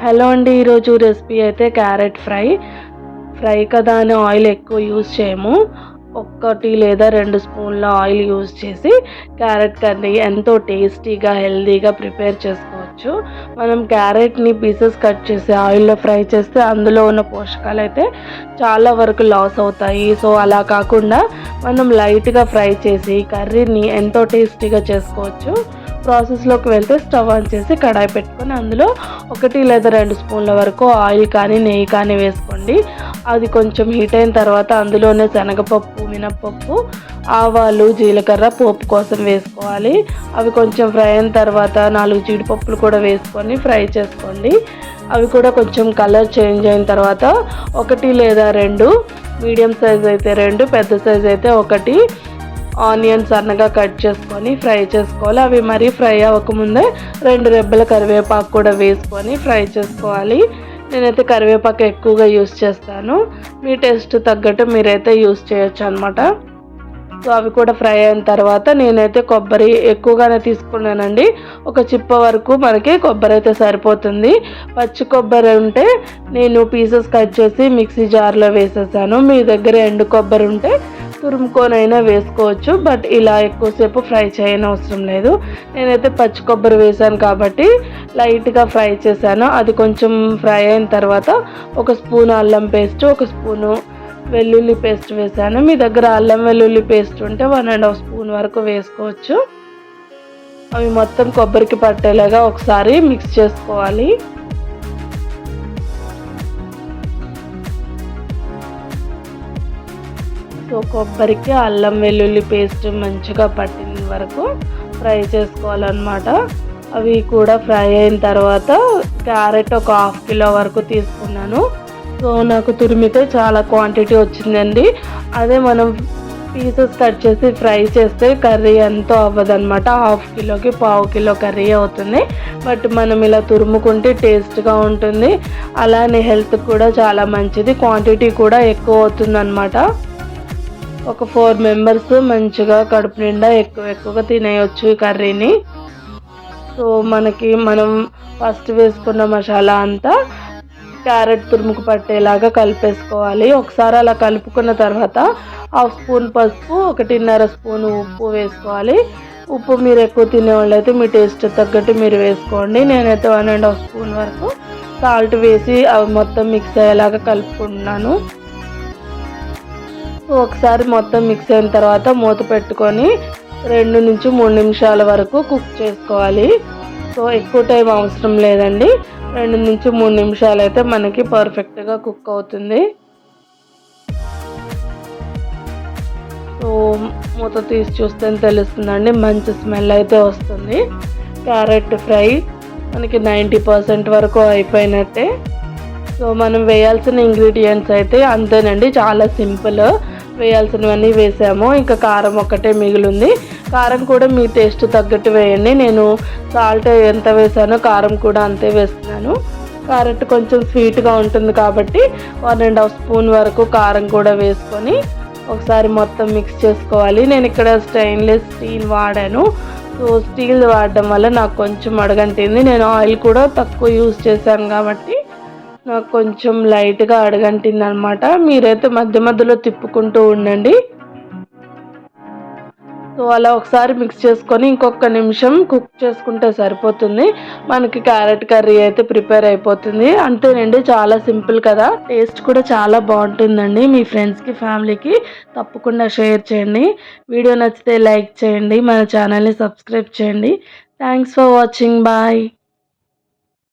Hello అండి, ఈరోజు recipe అయితే క్యారెట్ ఫ్రై కదా అని ఆయిల్ ఎక్కువ యూజ్ చేయము. 1 లేదా 2 స్పూన్ల ఆయిల్ యూజ్ చేసి క్యారెట్ కర్రీ ఎంతో టేస్టీగా హెల్తీగా ప్రిపేర్ చేసుకోవచ్చు. మనం క్యారెట్ని పీసెస్ కట్ చేసి ఆయిల్లో ఫ్రై చేస్తే అందులో ఉన్న పోషకాలు అయితే చాలా వరకు లాస్ అవుతాయి. సో అలా కాకుండా మనం లైట్గా ఫ్రై చేసి కర్రీని ఎంతో టేస్టీగా చేసుకోవచ్చు. ప్రాసెస్లోకి వెళ్తే స్టవ్ ఆన్ చేసి కడాయి పెట్టుకొని అందులో 1 లేదా 2 స్పూన్ల వరకు ఆయిల్ కానీ నెయ్యి కానీ వేసుకోండి. అది కొంచెం హీట్ అయిన తర్వాత అందులోనే శనగపప్పు, మినప్పప్పు, ఆవాలు, జీలకర్ర పోపు కోసం వేసుకోవాలి. అవి కొంచెం ఫ్రై అయిన తర్వాత 4 జీడిపప్పులు కూడా వేసుకొని ఫ్రై చేసుకోండి. అవి కూడా కొంచెం కలర్ చేంజ్ అయిన తర్వాత 1 లేదా 2 మీడియం సైజ్ అయితే 2, పెద్ద సైజ్ అయితే 1 ఆనియన్స్ సన్నగా కట్ చేసుకొని ఫ్రై చేసుకోవాలి. అవి మరీ ఫ్రై అవ్వకముందే 2 రెబ్బల కరివేపాకు కూడా వేసుకొని ఫ్రై చేసుకోవాలి. నేనైతే కరివేపాకు ఎక్కువగా యూస్ చేస్తాను. మీ టేస్ట్ తగ్గట్టు మీరైతే యూస్ చేయొచ్చు అనమాట. సో అవి కూడా ఫ్రై అయిన తర్వాత నేనైతే కొబ్బరి ఎక్కువగానే తీసుకున్నానండి. 1 చిప్ప వరకు మనకి కొబ్బరి అయితే సరిపోతుంది. పచ్చి కొబ్బరి ఉంటే నేను పీసెస్ కట్ చేసి మిక్సీ జార్లో వేసేసాను. మీ దగ్గర ఎండు కొబ్బరి ఉంటే తురుముకొనైనా వేసుకోవచ్చు. బట్ ఇలా ఎక్కువసేపు ఫ్రై చేయనవసరం లేదు. నేనైతే పచ్చి కొబ్బరి వేసాను కాబట్టి లైట్గా ఫ్రై చేశాను. అది కొంచెం ఫ్రై అయిన తర్వాత 1 స్పూన్ అల్లం పేస్ట్, 1 స్పూను వెల్లుల్లి పేస్ట్ వేసాను. మీ దగ్గర అల్లం వెల్లుల్లి పేస్ట్ ఉంటే 1.5 స్పూన్ వరకు వేసుకోవచ్చు. అవి మొత్తం కొబ్బరికి పట్టేలాగా ఒకసారి మిక్స్ చేసుకోవాలి. సో కొబ్బరికి అల్లం వెల్లుల్లి పేస్ట్ మంచిగా పట్టిన వరకు ఫ్రై చేసుకోవాలన్నమాట. అవి కూడా ఫ్రై అయిన తర్వాత క్యారెట్ 1/2 కిలో వరకు తీసుకున్నాను. సో నాకు తురిమితే చాలా క్వాంటిటీ వచ్చిందండి. అదే మనం పీసెస్ కట్ చేసి ఫ్రై చేస్తే కర్రీ ఎంతో అవ్వదన్నమాట. 1/2 కిలోకి 1/4 కిలో కర్రీ అవుతుంది. బట్ మనం ఇలా తురుముకుంటే టేస్ట్గా ఉంటుంది. అలానే హెల్త్ కూడా చాలా మంచిది. క్వాంటిటీ కూడా ఎక్కువ అవుతుందన్నమాట. ఒక 4 మెంబర్స్ మంచిగా కడుపు నిండా ఎక్కువగా తినేయచ్చు ఈ కర్రీని. సో మనం ఫస్ట్ వేసుకున్న మసాలా అంతా క్యారెట్ తురుముకు పట్టేలాగా కలిపేసుకోవాలి. ఒకసారి అలా కలుపుకున్న తర్వాత 1/2 స్పూన్ పసుపు, 1.5 స్పూన్ ఉప్పు వేసుకోవాలి. ఉప్పు మీరు ఎక్కువ తినేవాళ్ళు అయితే మీ టేస్ట్ తగ్గట్టు మీరు వేసుకోండి. నేనైతే 1.5 స్పూన్ వరకు సాల్ట్ వేసి అవి మొత్తం మిక్స్ అయ్యేలాగా కలుపుకుంటున్నాను. ఒకసారి మొత్తం మిక్స్ అయిన తర్వాత మూత పెట్టుకొని 2 నుంచి 3 నిమిషాల వరకు కుక్ చేసుకోవాలి. సో ఎక్కువ టైం అవసరం లేదండి. 2 నుంచి 3 నిమిషాలు అయితే మనకి పర్ఫెక్ట్గా కుక్ అవుతుంది. సో మూత తీసి చూస్తే తెలుస్తుందండి, మంచి స్మెల్ అయితే వస్తుంది. క్యారెట్ ఫ్రై మనకి 90% వరకు అయిపోయినట్టే. సో మనం వేయాల్సిన ఇంగ్రీడియంట్స్ అయితే అంతేనండి, చాలా సింపుల్. వేయాల్సినవన్నీ వేసాము. ఇంకా కారం ఒక్కటే మిగిలింది. కారం కూడా మీ టేస్ట్ తగ్గట్టు వేయండి. నేను సాల్ట్ ఎంత వేసానో కారం కూడా అంతే వేస్తున్నాను. క్యారెట్ కొంచెం స్వీట్గా ఉంటుంది కాబట్టి 1.5 స్పూన్ వరకు కారం కూడా వేసుకొని ఒకసారి మొత్తం మిక్స్ చేసుకోవాలి. నేను ఇక్కడ స్టెయిన్లెస్ స్టీల్ వాడాను. సో స్టీల్ వాడడం వల్ల నాకు కొంచెం అడగంటింది. నేను ఆయిల్ కూడా తక్కువ యూజ్ చేశాను కాబట్టి నాకు కొంచెం లైట్గా అడగంటింది అనమాట. మీరైతే మధ్య మధ్యలో తిప్పుకుంటూ ఉండండి. సో అలా ఒకసారి మిక్స్ చేసుకొని ఇంకొక నిమిషం కుక్ చేసుకుంటే సరిపోతుంది. మనకి క్యారెట్ కర్రీ అయితే ప్రిపేర్ అయిపోతుంది. అంతేనండి, చాలా సింపుల్ కదా. టేస్ట్ కూడా చాలా బాగుంటుందండి. మీ ఫ్రెండ్స్కి, ఫ్యామిలీకి తప్పకుండా షేర్ చేయండి. వీడియో నచ్చితే లైక్ చేయండి. మన ఛానల్ని సబ్స్క్రైబ్ చేయండి. Thanks for watching. బాయ్.